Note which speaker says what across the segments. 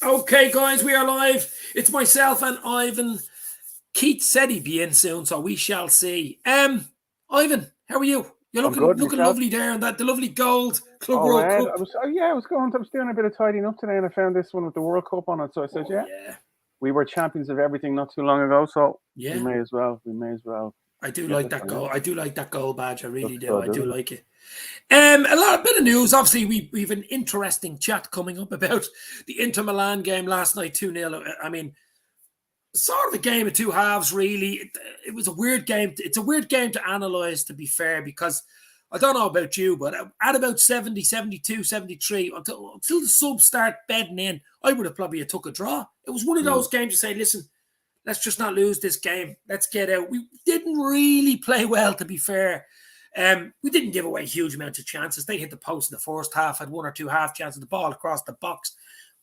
Speaker 1: Okay, guys, we are live. It's myself and Ivan. Keith said he'd be in soon, so we shall see. Ivan, how are you? You're
Speaker 2: I'm
Speaker 1: looking
Speaker 2: good.
Speaker 1: looking
Speaker 2: Yourself?
Speaker 1: lovely there, and the lovely gold Club
Speaker 2: All
Speaker 1: World
Speaker 2: right.
Speaker 1: Cup.
Speaker 2: I was doing a bit of tidying up today, and I found this one with the World Cup on it. So I said,
Speaker 1: Yeah,
Speaker 2: we were champions of everything not too long ago, so we
Speaker 1: yeah.
Speaker 2: may as well.
Speaker 1: I do
Speaker 2: Get
Speaker 1: like
Speaker 2: this
Speaker 1: that
Speaker 2: one
Speaker 1: goal.
Speaker 2: in.
Speaker 1: I do like that goal badge. I really
Speaker 2: Looks
Speaker 1: do.
Speaker 2: good,
Speaker 1: I do
Speaker 2: doesn't it?
Speaker 1: like it. A bit of news. Obviously, we've an interesting chat coming up about the Inter Milan game last night, 2-0. I mean, sort of a game of two halves, really. It was a weird game. It's a weird game to analyse, to be fair, because I don't know about you, but at about 70, 72, 73, until the subs start bedding in, I would have probably took a draw. It was one of those games you say, listen, let's just not lose this game. Let's get out. We didn't really play well, to be fair. We didn't give away huge amounts of chances. They hit the post in the first half, had one or two half chances, the ball across the box.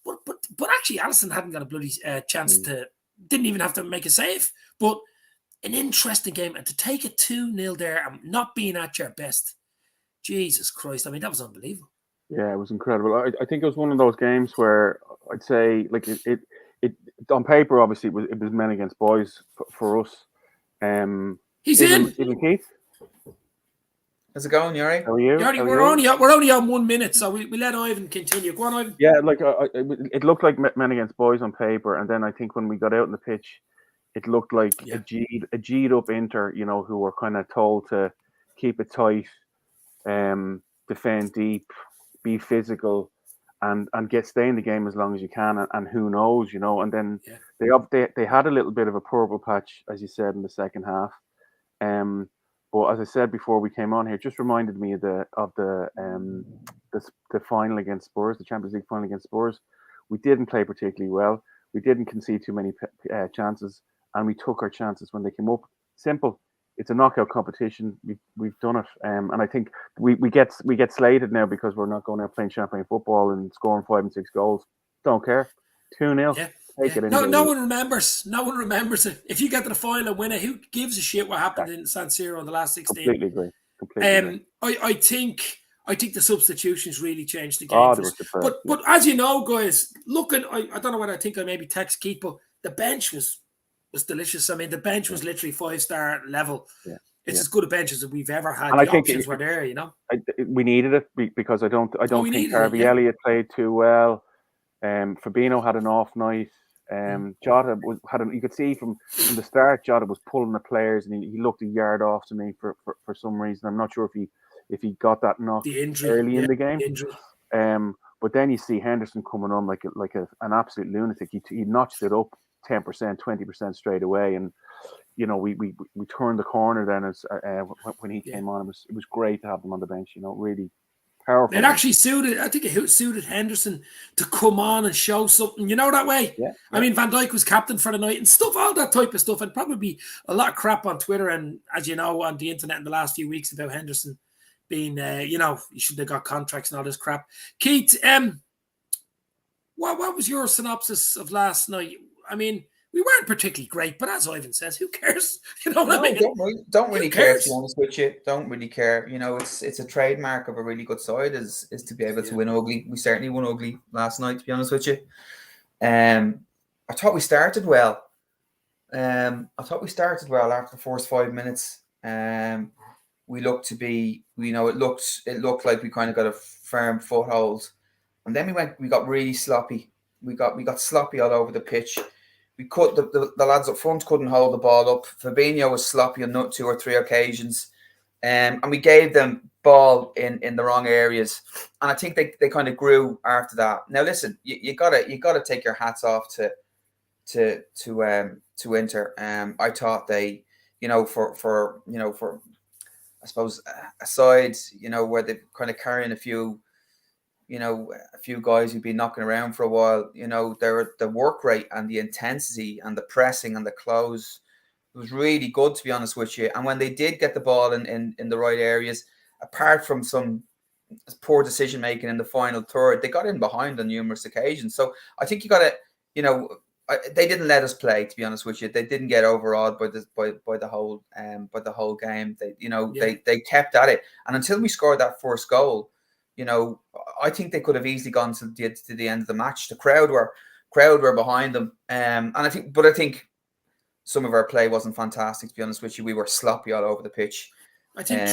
Speaker 1: But actually, Alisson hadn't got a bloody chance to, didn't even have to make a save. But an interesting game. And to take it 2-0 there and not being at your best, Jesus Christ. I mean, that was unbelievable.
Speaker 2: Yeah, it was incredible. I think it was one of those games where I'd say, like it on paper, obviously, it was men against boys for us.
Speaker 1: He's
Speaker 2: Even
Speaker 1: in.
Speaker 2: Keith,
Speaker 3: How's it going? You all right?
Speaker 2: how are you?
Speaker 1: We're only on 1 minute, so we let Ivan continue. Go on, Ivan.
Speaker 2: Yeah, like it looked like men against boys on paper, and then I think when we got out on the pitch, it looked like a G'd up Inter, who were kind of told to keep it tight, defend deep, be physical, and stay in the game as long as you can, and who knows, and then they had a little bit of a purple patch, as you said, in the second half. But as I said before we came on here, it just reminded me of the final against Spurs, the Champions League final against Spurs. We didn't play particularly well. We didn't concede too many chances, and we took our chances when they came up. Simple. It's a knockout competition. We've done it, and I think we get slated now because we're not going out playing champagne football and scoring 5 and 6 goals. Don't care. 2-0.
Speaker 1: Yeah.
Speaker 2: Take it.
Speaker 1: No one remembers. No one remembers it. If you get to the final and win it, who gives a shit what happened in San Siro in the last 16?
Speaker 2: Completely agree. Completely.
Speaker 1: I think the substitutions really changed the game.
Speaker 2: Oh, they were superb,
Speaker 1: but as you know, guys, looking, I don't know what I think. I maybe text Keith, but the bench was delicious. I mean, the bench was literally 5-star level.
Speaker 2: Yeah.
Speaker 1: It's as good a bench as we've ever had.
Speaker 2: And
Speaker 1: the
Speaker 2: I think
Speaker 1: options were there,
Speaker 2: we needed it because I don't think Harvey Elliott played too well. Fabinho had an off night. Jota you could see from the start, Jota was pulling the players, and he looked a yard off to me for some reason. I'm not sure if he got that knock early in the game. But then you see Henderson coming on like an absolute lunatic. He notched it up 10%, 20% straight away, and we turned the corner then as when he came on. It was great to have him on the bench. Really powerful.
Speaker 1: It actually suited. I think it suited Henderson to come on and show something. That way.
Speaker 2: Yeah.
Speaker 1: I mean, Van Dijk was captain for the night and stuff, all that type of stuff, and probably a lot of crap on Twitter and, as you know, on the internet in the last few weeks about Henderson being, you should have got contracts and all this crap. Keith, what was your synopsis of last night? I mean, we weren't particularly great, but as Ivan says, who cares? You know what I mean?
Speaker 3: Don't really care, to be honest with you. Don't really care. It's a trademark of a really good side is to be able to win ugly. We certainly won ugly last night, to be honest with you. I thought we started well. After the first 5 minutes. We looked to be, it looked like we kind of got a firm foothold. And then we got really sloppy. We got sloppy all over the pitch. We the lads up front couldn't hold the ball up. Fabinho was sloppy on 2 or 3 occasions. And we gave them ball in the wrong areas. And I think they kind of grew after that. Now listen, you gotta take your hats off to Inter. I thought they, for I suppose a side, where they're kind of carrying a few guys who've been knocking around for a while, the work rate and the intensity and the pressing and the close, it was really good, to be honest with you. And when they did get the ball in the right areas, apart from some poor decision making in the final third, they got in behind on numerous occasions. So I think you got to, they didn't let us play, to be honest with you. They didn't get overawed by the whole game. They kept at it, and until we scored that first goal, I think they could have easily gone to the end of the match. The crowd crowd were behind them. And I think some of our play wasn't fantastic, to be honest with you. We were sloppy all over the pitch.
Speaker 1: I think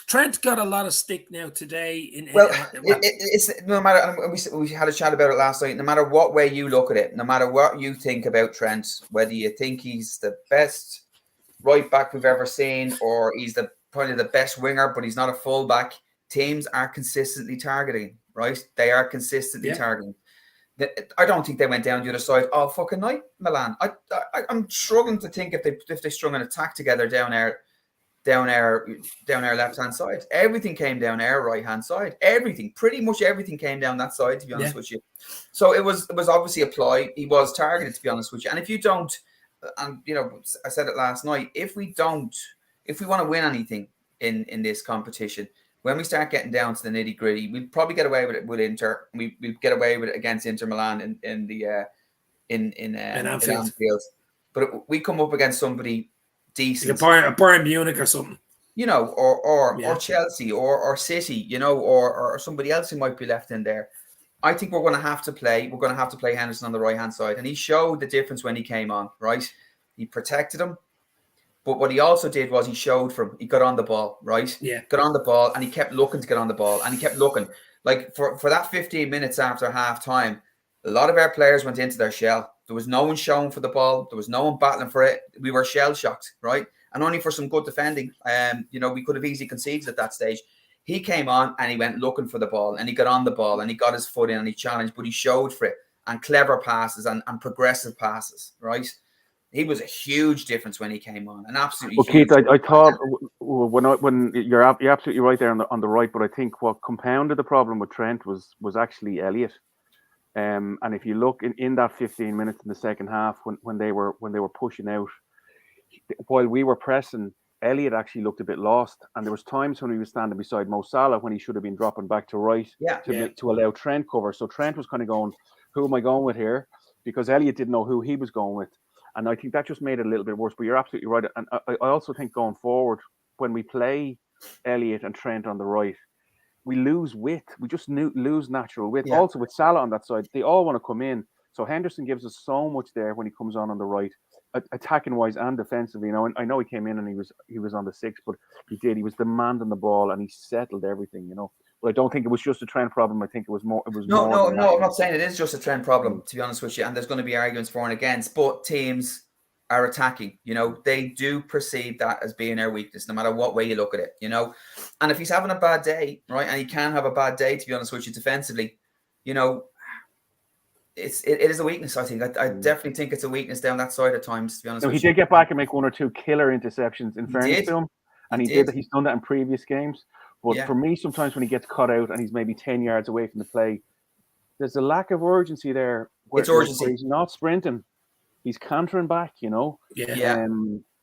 Speaker 1: Trent got a lot of stick now today.
Speaker 3: It's no matter. And we had a chat about it last night. No matter what way you look at it, no matter what you think about Trent, whether you think he's the best right back we've ever seen, or he's probably the best winger, but he's not a full back, teams are consistently targeting. Right? They are consistently targeting. I don't think they went down the other side all fucking night, Milan. I'm struggling to think if they strung an attack together down our left hand side. Everything came down our right hand side. Pretty much everything came down that side, to be honest with you. So it was obviously a ploy. He was targeted, to be honest with you. And if you don't, and I said it last night, if we want to win anything in this competition, when we start getting down to the nitty gritty, we'll probably get away with it with Inter. We'll get away with it against Inter Milan in Anfield. But if we come up against somebody decent,
Speaker 1: like a Bayern Munich or something,
Speaker 3: or Chelsea or City, or somebody else who might be left in there. I think we're going to have to play Henderson on the right hand side, and he showed the difference when he came on. Right, he protected him. But what he also did was he showed he got on the ball, right?
Speaker 1: Yeah.
Speaker 3: Got on the ball, and he kept looking to get on the ball, and he kept looking. Like for that 15 minutes after half time, a lot of our players went into their shell. There was no one showing for the ball. There was no one battling for it. We were shell shocked, right? And only for some good defending. We could have easily conceded at that stage. He came on and he went looking for the ball, and he got on the ball, and he got his foot in, and he challenged, but he showed for it, and clever passes and progressive passes, right? He was a huge difference when he came on, an absolutely.
Speaker 2: Well, Keith, I thought when you're absolutely right there on the right, but I think what compounded the problem with Trent was actually Elliott. And if you look in that 15 minutes in the second half, when they were pushing out, while we were pressing, Elliott actually looked a bit lost, and there was times when he was standing beside Mo Salah when he should have been dropping back to right to allow Trent cover. So Trent was kind of going, "Who am I going with here?" Because Elliott didn't know who he was going with. And I think that just made it a little bit worse. But you're absolutely right. And I also think going forward, when we play Elliott and Trent on the right, we lose width. We just lose natural width. Yeah. Also with Salah on that side, they all want to come in. So Henderson gives us so much there when he comes on the right, attacking wise and defensively. I know he came in and he was on the 6, but he was demanding the ball and he settled everything. But I don't think it was just a Trent problem. I think it was more.
Speaker 3: No. I'm not saying it is just a Trent problem, to be honest with you. And there's going to be arguments for and against. But teams are attacking. They do perceive that as being our weakness, no matter what way you look at it. And if he's having a bad day, right, and he can have a bad day, to be honest with you, defensively, it is a weakness. I think I definitely think it's a weakness down that side at times. To be honest,
Speaker 2: he did get back and make 1 or 2 killer interceptions. In fairness to him, and he did. He's done that in previous games. But for me, sometimes when he gets cut out and he's maybe 10 yards away from the play, there's a lack of urgency there.
Speaker 3: It's urgency.
Speaker 2: Where he's not sprinting. He's cantering back,
Speaker 3: Yeah.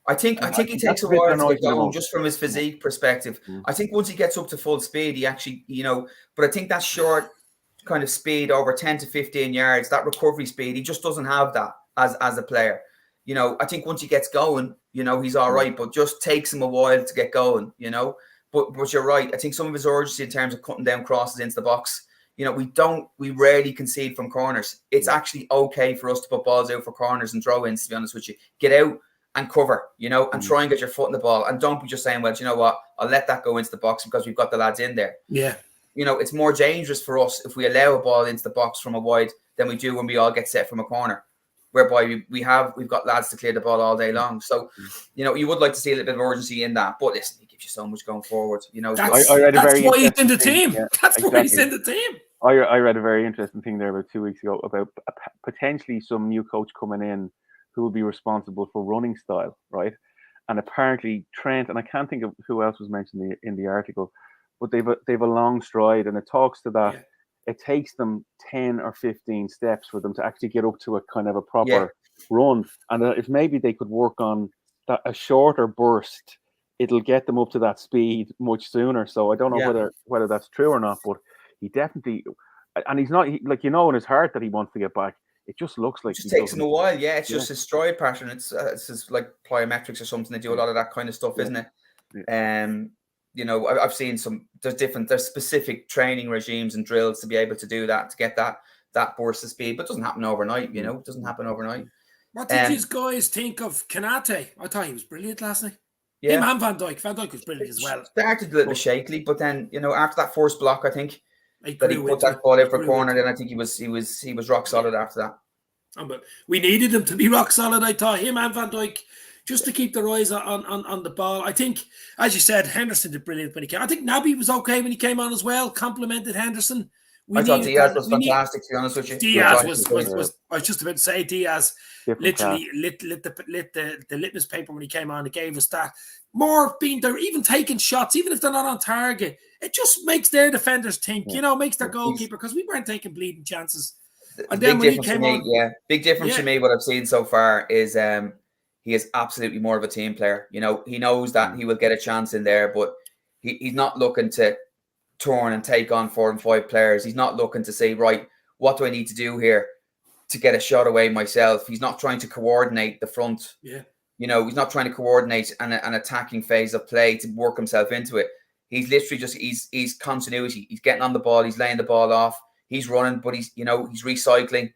Speaker 3: I think he takes a while to get going, just from his physique perspective. I think once he gets up to full speed, he actually, but I think that short kind of speed over 10 to 15 yards, that recovery speed, he just doesn't have that as a player. I think once he gets going, he's all right, but just takes him a while to get going, But you're right. I think some of his urgency in terms of cutting down crosses into the box, we rarely concede from corners. It's actually okay for us to put balls out for corners and throw-ins, to be honest with you. Get out and cover, and try and get your foot in the ball. And don't be just saying, well, do you know what? I'll let that go into the box because we've got the lads in there.
Speaker 1: Yeah.
Speaker 3: It's more dangerous for us if we allow a ball into the box from a wide than we do when we all get set from a corner, whereby we've got lads to clear the ball all day long. So, you would like to see a little bit of urgency in that. But listen, he gives you so much going forward.
Speaker 1: That's why he's in the team. Yeah, that's why he's in the team.
Speaker 2: I read a very interesting thing there about 2 weeks ago about potentially some new coach coming in who will be responsible for running style, right? And apparently Trent, and I can't think of who else was mentioned in the article, but they've a long stride, and it talks to that. Yeah. It takes them 10 or 15 steps for them to actually get up to a kind of a proper run. And if maybe they could work on a shorter burst, it'll get them up to that speed much sooner. So I don't know whether that's true or not, but he definitely, and he's not in his heart that he wants to get back. It just looks like
Speaker 3: it just takes him a while. Yeah, it's just his stride pattern. It's just like plyometrics or something. They do a lot of that kind of stuff, isn't it? I've seen there's specific training regimes and drills to be able to do that, to get that that burst of speed, but it doesn't happen overnight. You know, it doesn't happen overnight.
Speaker 1: What did you guys think of Kanate? I thought he was brilliant last night.
Speaker 3: Yeah,
Speaker 1: him and Van Dijk. Van Dijk was brilliant as well.
Speaker 3: Started a little bit shakily, but then after that first block, I think that he put that ball out for a corner. Then I think he was rock solid after that.
Speaker 1: But we needed him to be rock solid. I thought him and Van Dijk just to keep their eyes on the ball. I think, as you said, Henderson did brilliant when he came. I think Naby was okay when he came on as well. Complimented Henderson.
Speaker 3: I thought Diaz was fantastic, to be honest with you.
Speaker 1: Diaz was I was just about to say, Diaz literally lit the litmus paper when he came on. It gave us that. More being there, even taking shots, even if they're not on target. It just makes their defenders think, makes their goalkeeper, because we weren't taking bleeding chances. And then when he came on...
Speaker 3: Big difference to me, what I've seen so far is he is absolutely more of a team player. He knows that he will get a chance in there, but he's not looking to turn and take on 4 and 5 players. He's not looking to say, right, what do I need to do here to get a shot away myself? He's not trying to coordinate the front.
Speaker 1: Yeah.
Speaker 3: He's not trying to coordinate an attacking phase of play to work himself into it. He's literally just, he's continuity. He's getting on the ball. He's laying the ball off. He's running, but he's recycling.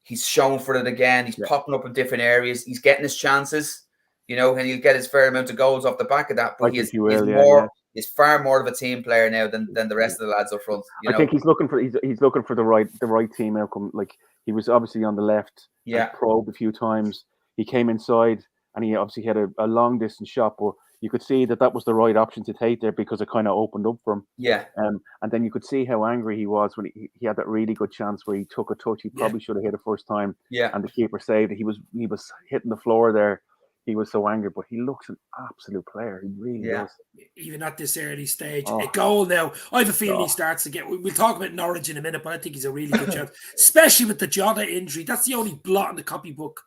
Speaker 3: He's showing for it again. He's popping up in different areas. He's getting his chances, and he'll get his fair amount of goals off the back of that. But he's far more of a team player now than the rest of the lads up front.
Speaker 2: I think he's looking for the right team outcome. Like, he was obviously on the left, probed a few times. He came inside and he obviously had a long distance shot, but you could see that was the right option to take there because it kind of opened up for him.
Speaker 3: Yeah.
Speaker 2: And then you could see how angry he was when he had that really good chance where he took a touch. He probably should have hit it first time.
Speaker 3: Yeah.
Speaker 2: And the keeper saved it. He was hitting the floor there. He was so angry, but he looks an absolute player. He really does.
Speaker 1: Even at this early stage, a goal now. I have a feeling he starts to get. We'll talk about Norwich in a minute, but I think he's a really good chance, especially with the Jota injury. That's the only blot in the copybook.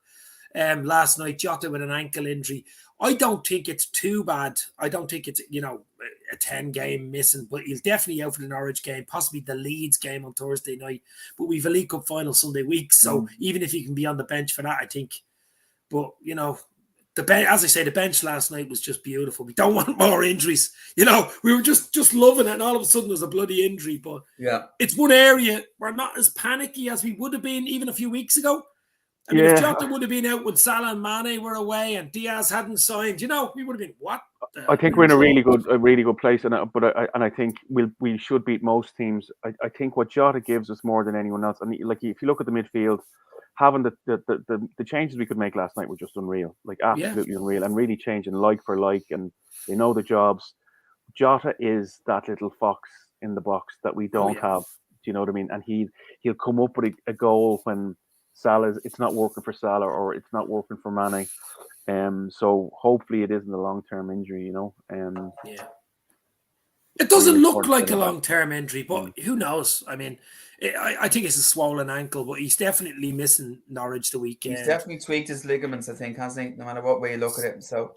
Speaker 1: Last night, Jota with an ankle injury. I don't think it's too bad. I don't think it's a 10-game missing, but he'll definitely out for the Norwich game, possibly the Leeds game on Thursday night. But we've a League Cup final Sunday week, so even if he can be on the bench for that, I think. But the bench, as I say, the bench last night was just beautiful. We don't want more injuries. We were just loving it, and all of a sudden there's a bloody injury. But it's one area we're not as panicky as we would have been even a few weeks ago. I mean, if Jota would have been out when Salah and Mane were away and Diaz hadn't signed, we would have been what?
Speaker 2: I think we're in a really good place, and I think we should beat most teams. I think what Jota gives us more than anyone else, and if you look at the midfield, having the changes we could make last night were just unreal, like absolutely unreal, and really changing like for like, and they know the jobs. Jota is that little fox in the box that we don't have. Do you know what I mean? And he'll come up with a goal when it's not working for Salah or it's not working for Mane. So hopefully it isn't a long-term injury,
Speaker 1: It doesn't look like a long-term injury, but who knows? I mean, I think it's a swollen ankle, but he's definitely missing Norwich the weekend.
Speaker 3: He's definitely tweaked his ligaments, I think, hasn't he? No matter what way you look at it. So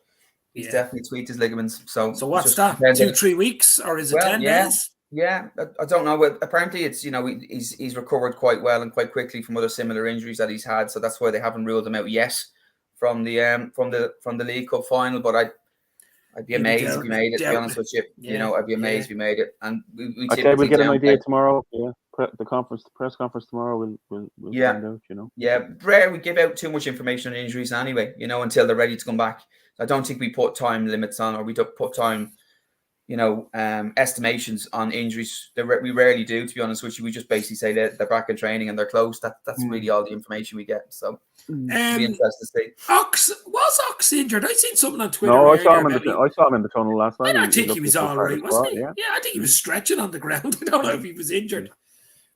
Speaker 3: he's definitely tweaked his ligaments. So
Speaker 1: what's that? 2-3 weeks, or is it 10 days?
Speaker 3: Yeah, I don't know. Apparently, it's he's recovered quite well and quite quickly from other similar injuries that he's had. So that's why they haven't ruled him out yet from the League Cup final. But I'd be amazed if he made it. To be honest with you, I'd be amazed if he made it. And we'll
Speaker 2: get an idea tomorrow. Yeah, the press conference tomorrow. We'll find out.
Speaker 3: Yeah, rare we give out too much information on injuries anyway. Until they're ready to come back. I don't think we put time limits on, or we don't put time. Estimations on injuries. We rarely do, to be honest with you. We just basically say that they're back in training and they're close. That's really all the information we get. So it'll be interesting to see.
Speaker 1: Was Ox injured? I seen something on Twitter.
Speaker 2: No, I saw him in the tunnel last night.
Speaker 1: I think he was all right, wasn't he? Yeah, I think he was stretching on the ground. I don't know if he was injured.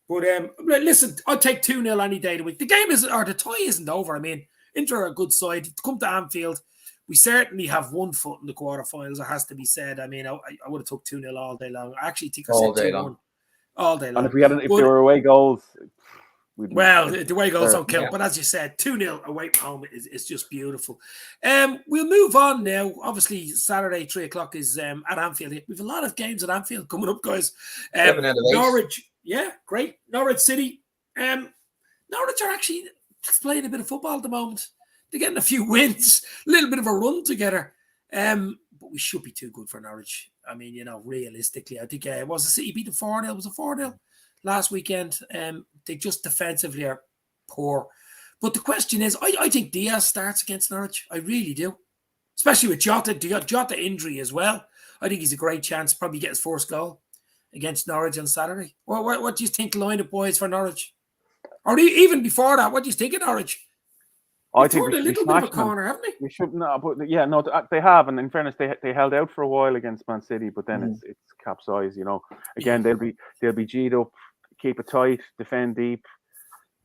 Speaker 1: But listen, I'll take 2-0 any day of the week. The game the tie isn't over. I mean, Inter are a good side. Come to Anfield. We certainly have one foot in the quarterfinals, it has to be said. I mean, I would have took 2-0 all day long. I actually think I said 2-1 all day long.
Speaker 2: And if there were away goals,
Speaker 1: the away goals don't count. But as you said, 2-0 away from home is just beautiful. We'll move on now. Obviously, Saturday 3:00 is at Anfield. We have a lot of games at Anfield coming up, guys. Norwich, great. Norwich City. Norwich are actually playing a bit of football at the moment. They're getting a few wins, a little bit of a run together. But we should be too good for Norwich. I mean, realistically, I think City beat them 4-0. Was it 4-0 last weekend. They just defensively are poor. But the question is, I think Diaz starts against Norwich. I really do. Especially with Jota. Jota injury as well. I think he's a great chance to probably get his first goal against Norwich on Saturday. What do you think the lineup boys for Norwich? Or even before that, what do you think of Norwich?
Speaker 2: I think
Speaker 1: turned a little bit of a corner, haven't they?
Speaker 2: We should but yeah, no, they have, and in fairness, they held out for a while against Man City, but then it's capsized. You know, again they'll be G'd up, keep it tight, defend deep,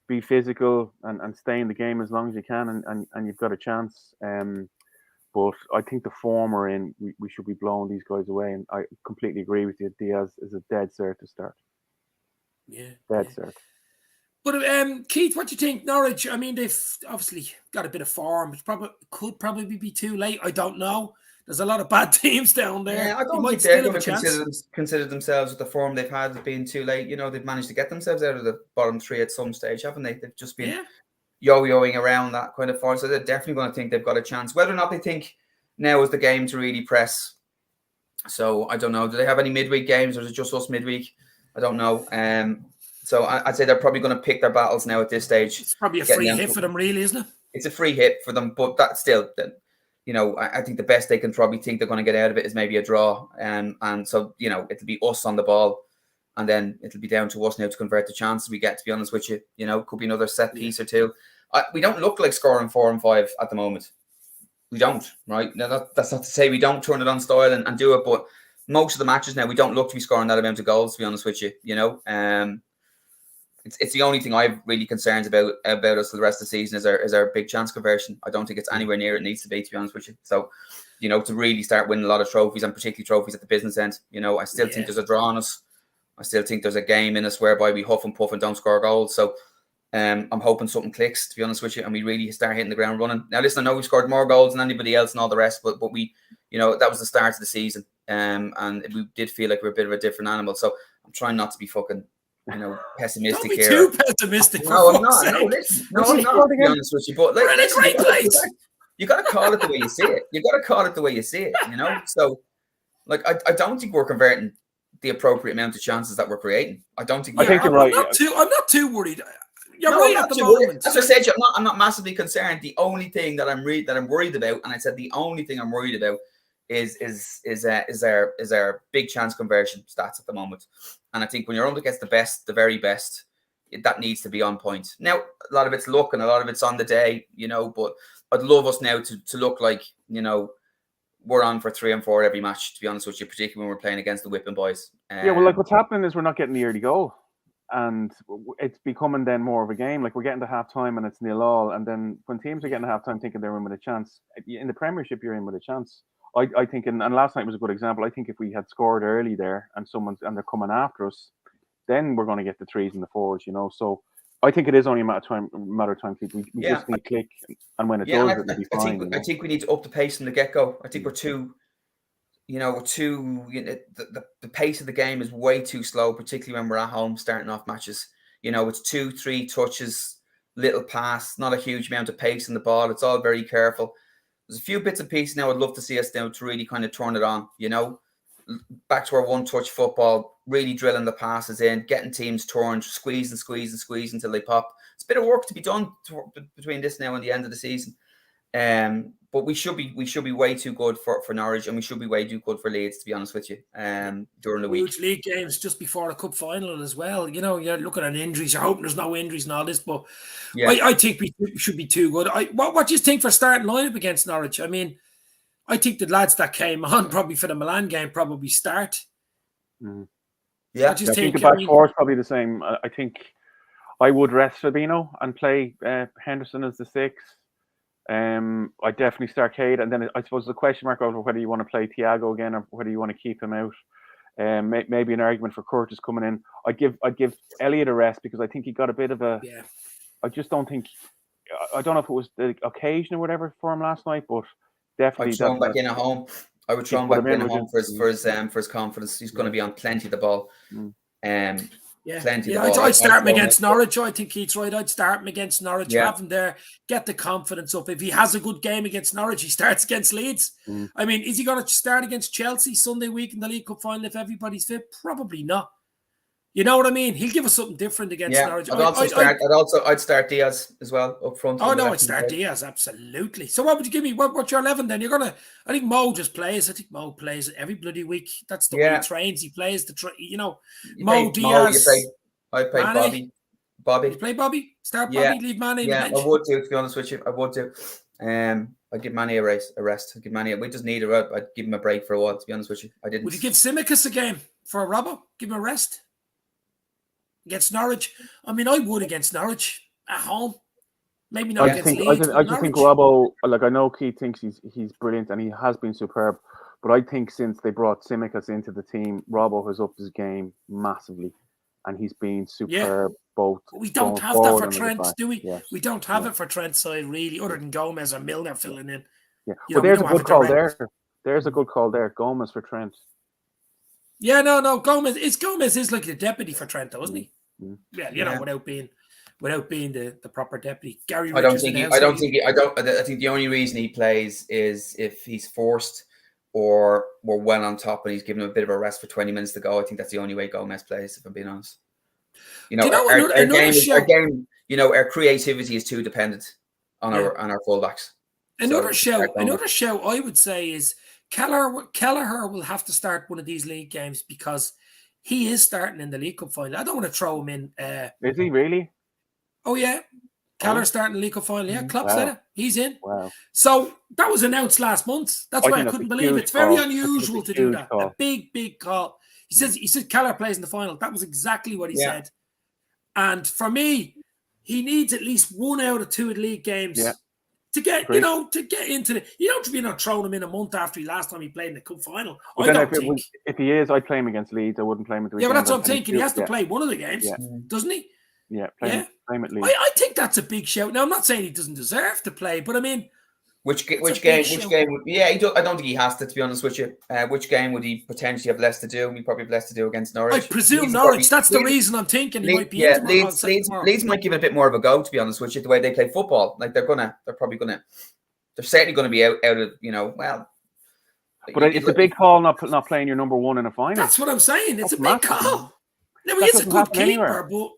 Speaker 2: be physical, and stay in the game as long as you can, and you've got a chance. But I think the form we're in, we should be blowing these guys away, and I completely agree with you. Diaz is a dead cert to start.
Speaker 1: Yeah,
Speaker 2: dead cert.
Speaker 1: But Keith, what do you think? Norwich, I mean, they've obviously got a bit of form. It could probably be too late. I don't know. There's a lot of bad teams down there.
Speaker 3: Yeah, I don't think they're going to consider themselves with the form they've had as being too late. You know, they've managed to get themselves out of the bottom three at some stage, haven't they? They've just been yo-yoing around that kind of form. So they're definitely going to think they've got a chance. Whether or not they think now is the game to really press. So I don't know. Do they have any midweek games, or is it just us midweek? I don't know. So I'd say they're probably going to pick their battles now at this stage.
Speaker 1: It's probably a free hit for them, really, isn't it?
Speaker 3: It's a free hit for them, but that's still, you know, I think the best they can probably think they're going to get out of it is maybe a draw. And so, you know, it'll be us on the ball, and then it'll be down to us now to convert the chances we get, to be honest with you. You know, could be another set piece or two. We don't look like scoring 4 and 5 at the moment. We don't, right? Now, that's not to say we don't turn it on style and do it, but most of the matches now, we don't look to be scoring that amount of goals, to be honest with you, you know. It's the only thing I've really concerns about us for the rest of the season is our big chance conversion. I don't think it's anywhere near it needs to be honest with you. So, you know, to really start winning a lot of trophies, and particularly trophies at the business end, you know, I still think there's a draw on us. I still think there's a game in us whereby we huff and puff and don't score goals. So I'm hoping something clicks, to be honest with you, and we really start hitting the ground running. Now, listen, I know we scored more goals than anybody else and all the rest, but we, you know, that was the start of the season. And we did feel like we're a bit of a different animal. So I'm trying not to be fucking, you know, pessimistic here.
Speaker 1: Don't be too pessimistic.
Speaker 3: No, I'm not. No, listen. No, I'm not, to be honest with you. But like,
Speaker 1: we're in a great place.
Speaker 3: You got to call it the way you see it. You got to call it the way you see it, you know? So, like, I don't think we're converting the appropriate amount of chances that we're creating. I don't think.
Speaker 2: I think you're right.
Speaker 1: I'm not too worried. You're right at the moment.
Speaker 3: As I said, I'm not massively concerned. The only thing that I'm worried about, and I said the only thing I'm worried about is our big chance conversion stats at the moment. And I think when you're up against the best, the very best, that needs to be on point. Now, a lot of it's luck and a lot of it's on the day, you know, but I'd love us now to look like, you know, we're on for 3 and 4 every match, to be honest with you, particularly when we're playing against the whipping boys.
Speaker 2: Yeah, well, like what's happening is we're not getting the early goal. And it's becoming then more of a game. Like we're getting to half time and it's 0-0. And then when teams are getting to half time thinking they're in with a chance, in the Premiership, you're in with a chance. I think, and last night was a good example. I think if we had scored early there and they're coming after us, then we're going to get the 3s and the 4s, you know. So I think it is only a matter of time. We just need click, and when it does, it'll be fine.
Speaker 3: I think we need to up the pace from the get-go. I think we're too, you know, the pace of the game is way too slow, particularly when we're at home starting off matches. You know, it's 2-3 touches, little pass, not a huge amount of pace in the ball. It's all very careful. There's a few bits and pieces now I'd love to see us now to really kind of turn it on, you know, back to our one-touch football, really drilling the passes in, getting teams turned, squeeze until they pop. It's a bit of work to be done between this now and the end of the season. But we should be way too good for Norwich, and we should be way too good for Leeds, to be honest with you, during the week.
Speaker 1: Huge league games just before the cup final as well. You know, you're looking at injuries. You're hoping there's no injuries and all this, but yeah. I think we should be too good. What do you think for starting lineup against Norwich? I mean, I think the lads that came on probably for the Milan game probably start.
Speaker 2: Mm-hmm.
Speaker 3: Yeah,
Speaker 2: I think the back four is probably the same. I think I would rest Fabinho and play Henderson as the 6. I definitely start Cade, and then I suppose the question mark over whether you want to play Thiago again or whether you want to keep him out. Maybe an argument for Curtis coming in. I'd give Elliott a rest because I think he got a bit of a. Yeah. I just don't think. I don't know if it was the occasion or whatever for him last night, but definitely.
Speaker 3: I'd throw him back in at home. I would throw him back in at home for his confidence. He's going to be on plenty of the ball. Plenty.
Speaker 1: Yeah, I'd start him against Norwich. I think Keith's right. I'd start him against Norwich. Have him there, get the confidence up. If he has a good game against Norwich, he starts against Leeds. I mean, is he going to start against Chelsea Sunday week in the League Cup final if everybody's fit? Probably not. You know what I mean? He'll give us something different against Norwich.
Speaker 3: I'd start Diaz as well up front.
Speaker 1: Oh no, I'd start Diaz, absolutely. So what would you give me? What's your 11 then? I think Mo just plays. I think Mo plays every bloody week. That's the way he trains. He plays Mo, Diaz.
Speaker 3: I play
Speaker 1: Mane.
Speaker 3: Bobby.
Speaker 1: You play Bobby? Start Bobby, leave Mane in the bench.
Speaker 3: I would do, to be honest with you. I would do. I'd give Mane a rest. I'd give Mane. We just need I'd give him a break for a while, to be honest with you. I didn't.
Speaker 1: Would you give Tsimikas a game for a Robbo? Give him a rest? Against Norwich? I mean, I would against Norwich at home. Maybe not against Leeds.
Speaker 2: I just think Robbo, like, I know Keith thinks he's brilliant and he has been superb, but I think since they brought Tsimikas into the team, Robbo has upped his game massively and he's been superb both.
Speaker 1: But we don't have that for Trent, do we? Yes. We don't have it for Trent's side, really, other than Gomez or Milner filling in.
Speaker 2: Yeah, but there's a good call there. There's a good call there. Gomez for Trent.
Speaker 1: Yeah, no, Gomez is like the deputy for Trent, though, isn't he? Yeah, without being the proper deputy. Gary Richards.
Speaker 3: I think the only reason he plays is if he's forced or we're well on top and he's given him a bit of a rest for 20 minutes to go. I think that's the only way Gomez plays, if I'm being honest. Our game, our creativity is too dependent on our fullbacks.
Speaker 1: Another show I would say is Kelleher will have to start one of these league games because he is starting in the League Cup final. I don't want to throw him in.
Speaker 2: Is he really?
Speaker 1: Oh, yeah. Kelleher starting the League Cup final. Yeah, Klopp said it. He's in.
Speaker 2: Wow.
Speaker 1: So that was announced last month. That's why I couldn't believe it. It's very unusual to do that. A big call. He said Kelleher plays in the final. That was exactly what he said. And for me, he needs at least 1 out of 2 league games to get, to get into the. You don't be not throwing him in a month after last time he played in the cup final.
Speaker 2: If he is, I'd play him against Leeds. I wouldn't play him at the weekend.
Speaker 1: Yeah, but that's what I'm thinking. He has to play one of the games, doesn't he?
Speaker 2: Yeah, play him at Leeds.
Speaker 1: I think that's a big shout. Now, I'm not saying he doesn't deserve to play, but I mean,
Speaker 3: which game? I don't think he has to be honest with you. Which game would he potentially have less to do? He probably have less to do against Norwich.
Speaker 1: I presume Norwich. That's the reason I'm thinking he might be.
Speaker 3: Leeds might give it a bit more of a go, to be honest with you. The way they play football, like they're certainly gonna be out of well.
Speaker 2: But it's a big call not playing your number one in a final.
Speaker 1: That's what I'm saying. It's a big call. Now he is a good keeper, but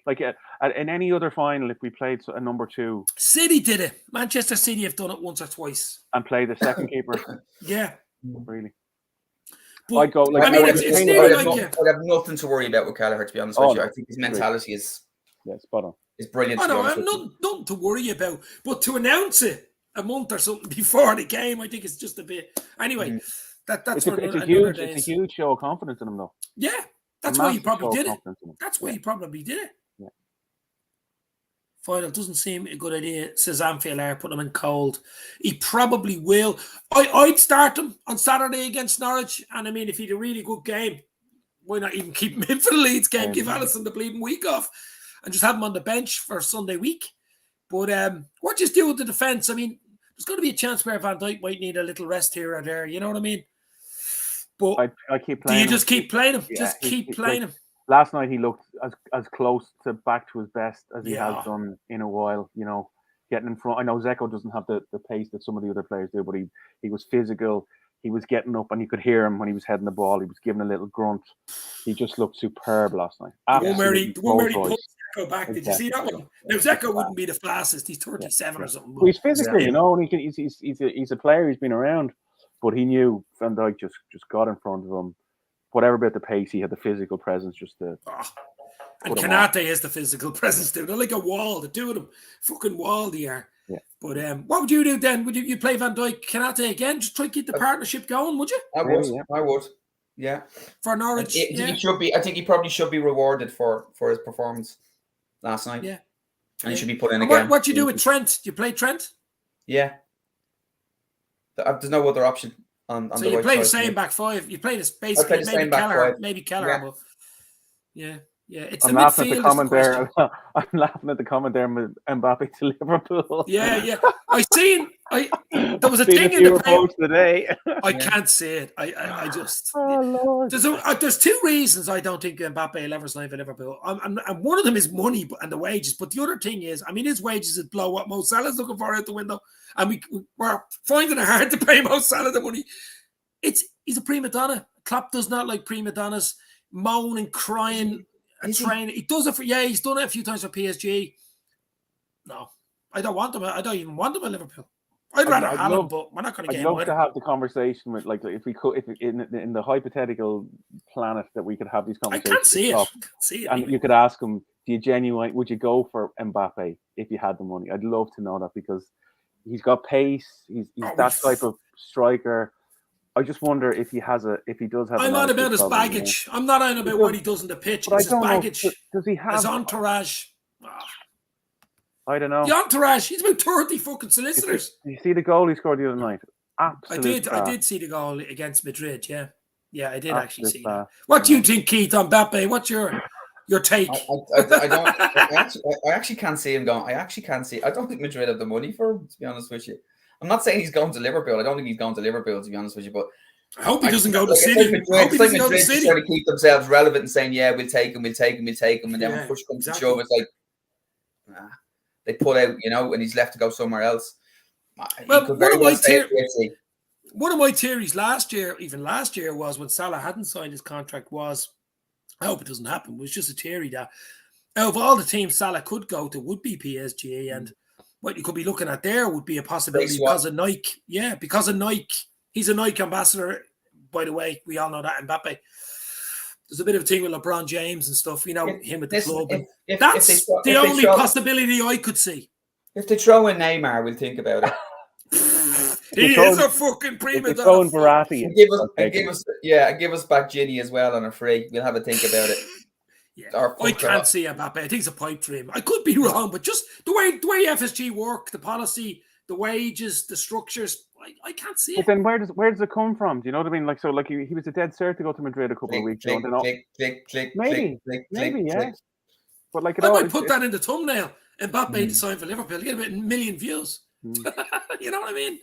Speaker 2: like in any other final, if we played a number 2,
Speaker 1: City did it. Manchester City have done it once or twice
Speaker 2: and play the second keeper.
Speaker 1: Yeah,
Speaker 2: really.
Speaker 1: But,
Speaker 2: I'd go. Like,
Speaker 3: I'd have nothing to worry about with Kelleher, to be honest with you. I think his mentality is
Speaker 2: spot on.
Speaker 3: Is brilliant.
Speaker 1: I have nothing to worry about, but to announce it a month or something before the game, I think it's just a bit. Anyway, that's
Speaker 2: it's a huge show of confidence in him, though.
Speaker 1: Yeah. That's why he probably did it. That's why he probably did it.
Speaker 2: Yeah.
Speaker 1: Final doesn't seem a good idea, says Anfield. Put him in cold. He probably will. I'd start him on Saturday against Norwich. And I mean, if he had a really good game, why not even keep him in for the Leeds game? Give Alisson the bleeding week off and just have him on the bench for Sunday week. But what do you do with the defence? I mean, there's going to be a chance where Van Dijk might need a little rest here or there. You know what I mean? But
Speaker 2: I keep playing.
Speaker 1: Do you just keep playing him? Yeah, keep playing him.
Speaker 2: Last night he looked as close to back to his best as he has done in a while. Getting in front. I know Zeko doesn't have the pace that some of the other players do, but he was physical. He was getting up, and you could hear him when he was heading the ball. He was giving a little grunt. He just looked superb last night.
Speaker 1: The one where he pulled Zeko back. Did you see that one? Now Zeko wouldn't be the fastest. He's 37 or something.
Speaker 2: Well, he's physical, and he's a player. He's been around. But he knew Van Dijk just got in front of him. Whatever about the pace, he had the physical presence just to.
Speaker 1: And Kanate has the physical presence too. They're like a wall. The two of them, fucking wall they are.
Speaker 2: Yeah.
Speaker 1: But what would you do then? Would you play Van Dijk, Kanate again? Just try to keep the partnership going, would you?
Speaker 3: I would. Yeah.
Speaker 1: For Norwich,
Speaker 3: he should be. I think he probably should be rewarded for his performance last night.
Speaker 1: Yeah.
Speaker 3: And he should be put in again.
Speaker 1: What do you do with Trent? Do you play Trent?
Speaker 3: Yeah. There's no other option on
Speaker 1: so
Speaker 3: the
Speaker 1: you play the same back five. You play this basically maybe Kelleher, but yeah. It's
Speaker 2: I'm laughing at the comment there. I'm laughing at the comment there with Mbappe to Liverpool.
Speaker 1: Yeah. There was a thing in the paper today. I can't say it. I just.
Speaker 2: Oh Lord.
Speaker 1: There's 2 reasons I don't think Mbappe will ever sign for Liverpool. And one of them is money and the wages. But the other thing is, I mean, his wages would blow what Mo Salah's looking for out the window. And we're finding it hard to pay Mo Salah the money. He's a prima donna. Klopp does not like prima donnas. moaning, crying, and training. He does it for he's done it a few times for PSG. No, I don't want him. I don't even want him at Liverpool. I'd rather have him, but we're not going to get him.
Speaker 2: I'd love to have the conversation with, like, if we could, if in the hypothetical planet that we could have these conversations.
Speaker 1: I can't see it.
Speaker 2: And anyway. You could ask him, would you go for Mbappe if you had the money? I'd love to know that, because he's got pace. He's that type of striker. I just wonder if he does have.
Speaker 1: I'm not about his baggage. I'm not on about what he does on the pitch. It's his baggage.
Speaker 2: Does he have
Speaker 1: his entourage?
Speaker 2: I don't know.
Speaker 1: The entourage. He's about 30 fucking solicitors.
Speaker 2: You see the goal he scored the other night? Absolute
Speaker 1: I did see the goal against Madrid. Yeah, I did actually see
Speaker 2: that.
Speaker 1: What do you think, Keith, on Mbappe? What's your take?
Speaker 3: I actually can't see him going. I don't think Madrid have the money for him, to be honest with you. I'm not saying he's going to Liverpool. I don't think he's going to Liverpool, to be honest with you. But
Speaker 1: I hope he doesn't go to City.
Speaker 3: It's like Madrid trying to keep themselves relevant and saying, "Yeah, we'll take him," and then when push comes to shove, it's like, nah. They pull out, and he's left to go somewhere else.
Speaker 1: Well, one of my theories last year was, when Salah hadn't signed his contract, was, I hope it doesn't happen, it was just a theory that out of all the teams Salah could go to would be PSG, and what you could be looking at there would be a possibility because of Nike. Yeah, because of Nike. He's a Nike ambassador, by the way. We all know that. Mbappe. There's a bit of a thing with LeBron James and stuff, him at the club. That's the only possibility I could see.
Speaker 3: If they throw in Neymar, we'll think about it.
Speaker 1: He is a fucking prima
Speaker 2: donna. Verratti.
Speaker 3: Give us back Ginny as well on a free. We'll have a think about it.
Speaker 1: Yeah. I can't see Mbappe. I think it's a pipe dream. I could be wrong, but just the way FSG work, the policy, the wages, the structures, I can't see it.
Speaker 2: But then where does it come from? Do you know what I mean? Like, so, like, he was a dead cert to go to Madrid a couple of weeks ago. Maybe, yeah. But like,
Speaker 1: I might put that in the thumbnail. Mbappe to sign for Liverpool. Get about 1 million views. You know what I mean?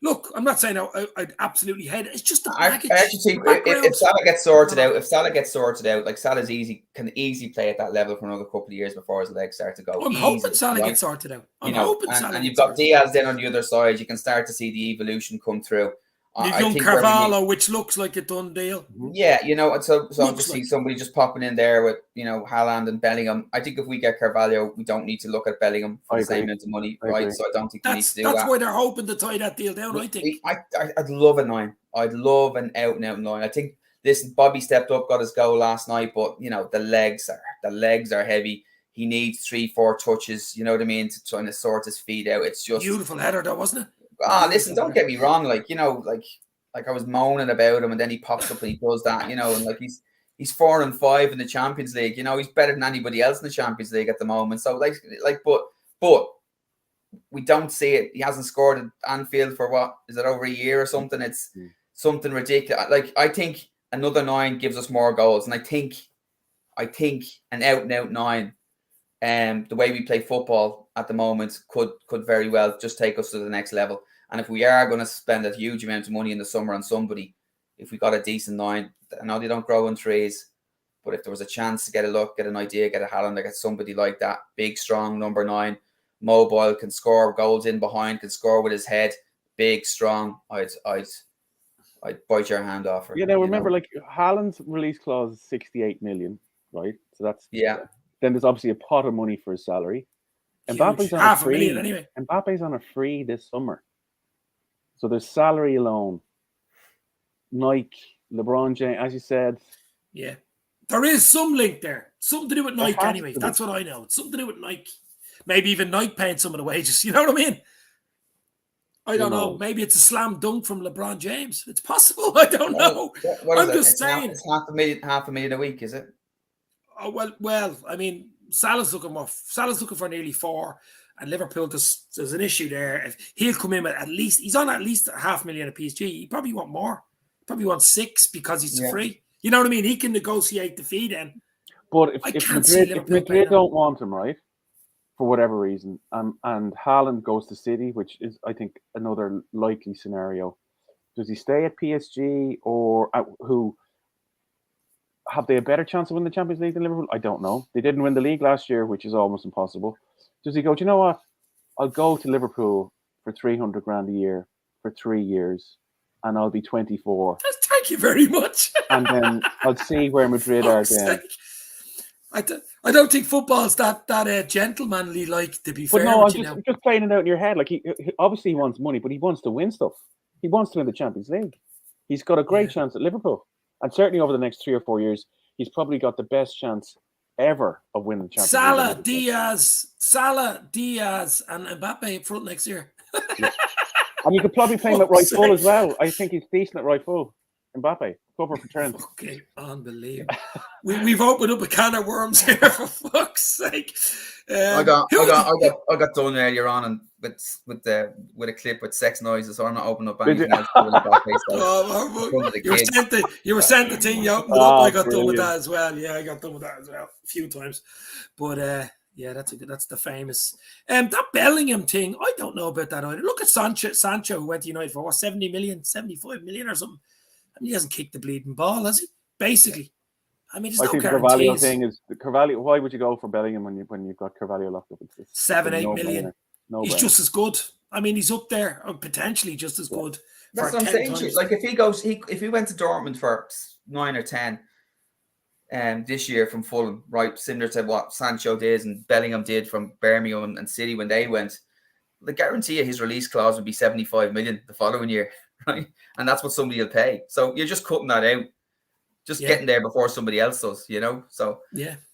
Speaker 1: Look, I'm not saying I'd absolutely hate it. It's just the package.
Speaker 3: I actually think if Salah gets sorted out, like, Salah's can easily play at that level for another couple of years before his legs start to go.
Speaker 1: I'm hoping Salah gets sorted out.
Speaker 3: And you've got Diaz then on the other side. You can start to see the evolution come through.
Speaker 1: You've young Carvalho, which looks like a done deal.
Speaker 3: Yeah, and so I'm just seeing somebody just popping in there with, Haaland and Bellingham. I think if we get Carvalho, we don't need to look at Bellingham for the same amount of money, right? So I don't think we need to do that.
Speaker 1: That's why they're hoping to tie that deal down, I think.
Speaker 3: I'd love a 9. I'd love an out-and-out 9. I think, listen, Bobby stepped up, got his goal last night, but, the legs are heavy. He needs 3-4 touches, you know what I mean, to try to sort his feet out. It's just...
Speaker 1: Beautiful header, though, wasn't it?
Speaker 3: Listen, don't get me wrong. Like I was moaning about him, and then he pops up and he does that, and like he's 4-5 in the Champions League. He's better than anybody else in the Champions League at the moment. So but we don't see it. He hasn't scored at Anfield for what is it, over a year or something? It's something ridiculous. Like, I think another 9 gives us more goals, and I think an out-and-out 9. The way we play football at the moment could very well just take us to the next level. And if we are going to spend a huge amount of money in the summer on somebody, if we got a decent 9, I know they don't grow in trees, but if there was a chance to get a look, get an idea, get a Haaland, get somebody like that, big, strong number 9, mobile, can score goals in behind, can score with his head, big, strong, I'd bite your hand off.
Speaker 2: Remember, like, Haaland's release clause is 68 million, right? So that's Then there's obviously a pot of money for his salary. Mbappe's on a free. Anyway. Mbappe's on a free this summer. So there's salary alone. Nike, LeBron James, as you said.
Speaker 1: Yeah. There is some link there. Something to do with Nike anyway. That's what I know. It's something to do with Nike. Maybe even Nike paying some of the wages. You know what I mean? I don't know. Maybe it's a slam dunk from LeBron James. It's possible. I don't know. I'm just saying.
Speaker 3: It's half a million a week, is it?
Speaker 1: Oh, well, I mean, Salah's looking for nearly 4. And Liverpool, there's an issue there. If he'll come in with he's on at least 500,000 at PSG. He probably want more. Probably want 6 because he's free. You know what I mean? He can negotiate the fee then.
Speaker 2: But if Madrid don't want him, right, for whatever reason, and Haaland goes to City, which is, I think, another likely scenario, does he stay at PSG or who? Have they a better chance of winning the Champions League than Liverpool? I don't know. They didn't win the league last year, which is almost impossible. Does he go, do you know what? I'll go to Liverpool for 300 grand a year for 3 years, and I'll be 24.
Speaker 1: That's Thank you very much.
Speaker 2: And then I'll see where Madrid are then.
Speaker 1: I don't think football's that gentlemanly, like, to be
Speaker 2: But
Speaker 1: fair.
Speaker 2: no,
Speaker 1: with
Speaker 2: I'm
Speaker 1: you now.
Speaker 2: just playing it out in your head. Like he obviously wants money, but he wants to win stuff. He wants to win the Champions League. He's got a great chance at Liverpool, and certainly over the next 3 or 4 years, he's probably got the best chance ever of winning the Champions League.
Speaker 1: Salah, Diaz, and Mbappe up front next year.
Speaker 2: Yeah. And you could probably play him at right full as well. I think he's decent at right full. Mbappe, cover for Trent.
Speaker 1: Okay, unbelievable. We've opened up a can of worms here, for fuck's sake.
Speaker 3: I got done earlier on and with a clip with sex noises, so I'm not opening up anything else.
Speaker 1: You were sent the thing you opened it up. I got done with that as well. Yeah, I got done with that as well a few times. But yeah, that's the famous. That Bellingham thing, I don't know about that either. Look at Sancho, who went to United for 70 million, 75 million or something. And he hasn't kicked the bleeding ball, has he? Basically. I mean, there's no guarantees.
Speaker 2: The Carvalho thing is Carvalho. Why would you go for Bellingham when you've got Carvalho locked up? It's
Speaker 1: 7-8 million. He's just as good. I mean, he's up there, or potentially just as good.
Speaker 3: That's what I'm saying. Like if he went to Dortmund for 9 or 10, this year from Fulham, right, similar to what Sancho did and Bellingham did from Birmingham and City when they went, the guarantee of his release clause would be 75 million the following year, right? And that's what somebody will pay. So you're just cutting that out, just getting there before somebody else does, you know? So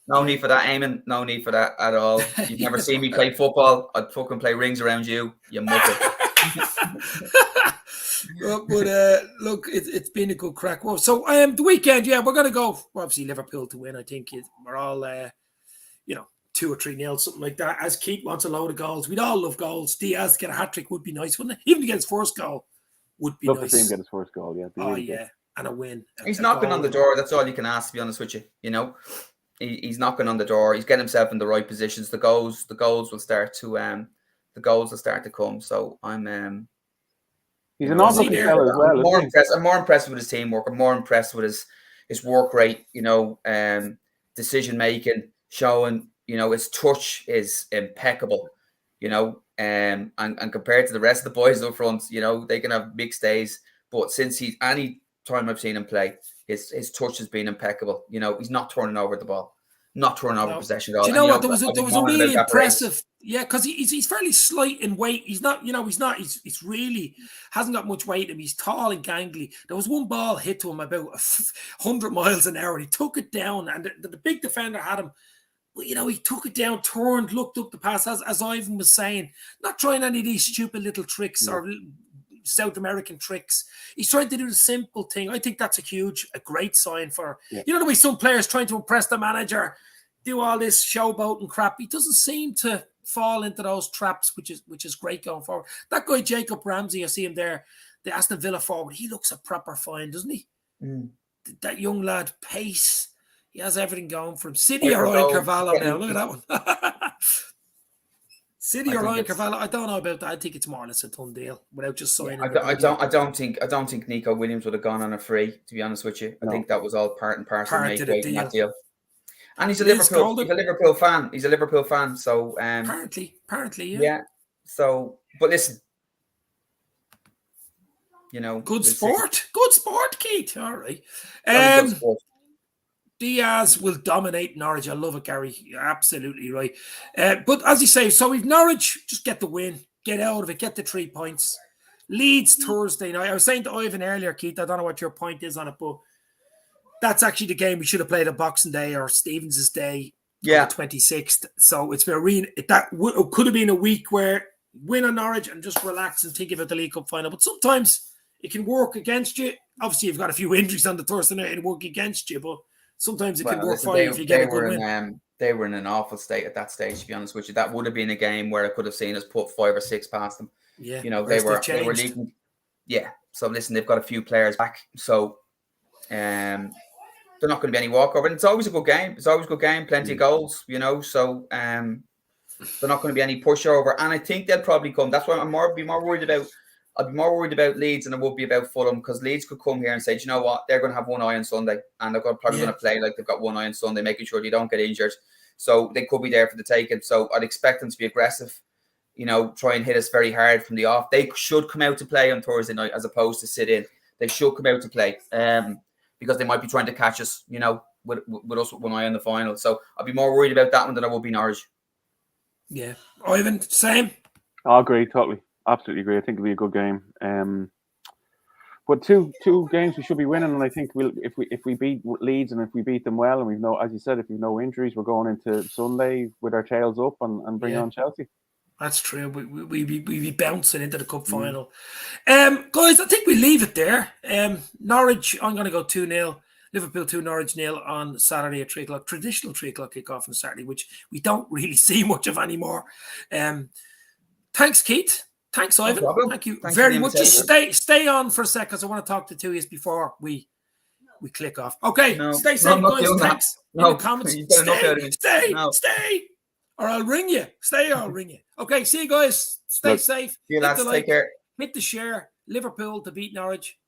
Speaker 3: no need for that, Eamon. No need for that at all. You've never seen me play football. I'd fucking play rings around you muppet.
Speaker 1: But look, it's been a good crack. Well, so the weekend, we're going to go, obviously, Liverpool to win. I think we're all, 2 or 3-0, something like that. As Keith wants a load of goals. We'd all love goals. Diaz to get a hat-trick would be nice, wouldn't it? Even to get his first goal would be nice.
Speaker 2: Love to see him get his first goal, yeah.
Speaker 1: Really good. And a win.
Speaker 3: He's knocking on the door. That's all you can ask, to be honest with you. You know, he's knocking on the door. He's getting himself in the right positions. The goals will start to come. So I'm
Speaker 2: he's an awesome fellow as well.
Speaker 3: I'm more impressed with his teamwork. I'm more impressed with his work rate. You know, decision making, showing. You know, his touch is impeccable. You know, and compared to the rest of the boys up front, you know, they can have mixed days. But since any time I've seen him play, his touch has been impeccable. You know, he's not turning over the ball, not turning over possession at all.
Speaker 1: Do you know what? There was a really impressive, because he's fairly slight in weight. He's not, he's really hasn't got much weight, and he's tall and gangly. There was one ball hit to him about 100 miles an hour, and he took it down, and the big defender had him. But, you know, he took it down, turned, looked up the pass, as Ivan was saying, not trying any of these stupid little tricks or South American tricks. He's trying to do the simple thing. I think that's a great sign for, you know, the way some players trying to impress the manager, do all this showboat and crap. He doesn't seem to fall into those traps, which is great going forward. That guy, Jacob Ramsey, I see him there, the Aston Villa forward, he looks a proper fine, doesn't he? That young lad, pace. He has everything going for him. City or Ryan Carvalho now. Look at that one. City or Ryan Carvalho. I don't know about that. I think it's more or less a done deal without just signing.
Speaker 3: I don't think Nico Williams would have gone on a free, to be honest with you. I think that was all part and parcel of that deal. And he's a Liverpool fan. He's a Liverpool fan. So
Speaker 1: apparently, yeah.
Speaker 3: Yeah. So, but listen, you know,
Speaker 1: good sport, Keith. All right. Diaz will dominate Norwich. I love it, Gary. You're absolutely right. But as you say, so we've Norwich, just get the win, get out of it, get the 3 points. Leeds Thursday night. I was saying to Ivan earlier, Keith, I don't know what your point is on it, but that's actually the game we should have played on Boxing Day or Stevens' Day, on the 26th. So it's been it could have been a week where win on Norwich and just relax and think about the League Cup final. But sometimes it can work against you. Obviously, you've got a few injuries on the Thursday night and work against you, but sometimes it can work for you if you get a good win.
Speaker 3: They were in an awful state at that stage, to be honest with you. That would have been a game where I could have seen us put 5 or 6 past them.
Speaker 1: Yeah,
Speaker 3: you know, they were leading. Yeah. So listen, they've got a few players back. So they're not going to be any walkover. And it's always a good game. Plenty of goals, you know. So they're not going to be any pushover. And I think they'll probably come. That's why I'd be more worried about Leeds than I would be about Fulham, because Leeds could come here and say, do you know what? They're going to have one eye on Sunday, and they're probably going to play like they've got one eye on Sunday, making sure they don't get injured. So they could be there for the taking. So I'd expect them to be aggressive, you know, try and hit us very hard from the off. They should come out to play on Thursday night as opposed to sit in. they should come out to play because they might be trying to catch us, you know, with us with one eye on the final. So I'd be more worried about that one than I would be Norwich.
Speaker 1: Yeah. Ivan, same?
Speaker 2: I agree, totally. Absolutely agree. I think it'll be a good game. But two games we should be winning, and I think if we beat Leeds and if we beat them well, and we've no, as you said, if we've no injuries, we're going into Sunday with our tails up and bring on Chelsea.
Speaker 1: That's true. We be bouncing into the cup final. Guys, I think we leave it there. Norwich, I'm going to go 2-0. Liverpool 2, Norwich 0 on Saturday at 3 o'clock. Traditional 3 o'clock kickoff on Saturday, which we don't really see much of anymore. Thanks, Keith. Thanks, Ivan.
Speaker 3: No problem.
Speaker 1: Thank you
Speaker 3: Thanks
Speaker 1: very much. Just stay on for a sec because I want to talk to two of you before we click off. Okay, stay safe, guys. Thanks. In the comments. Stay. Or I'll ring you. Stay or I'll ring you. Okay, see you guys. Stay safe.
Speaker 3: See you lads. Take care.
Speaker 1: Hit the share. Liverpool to beat Norwich.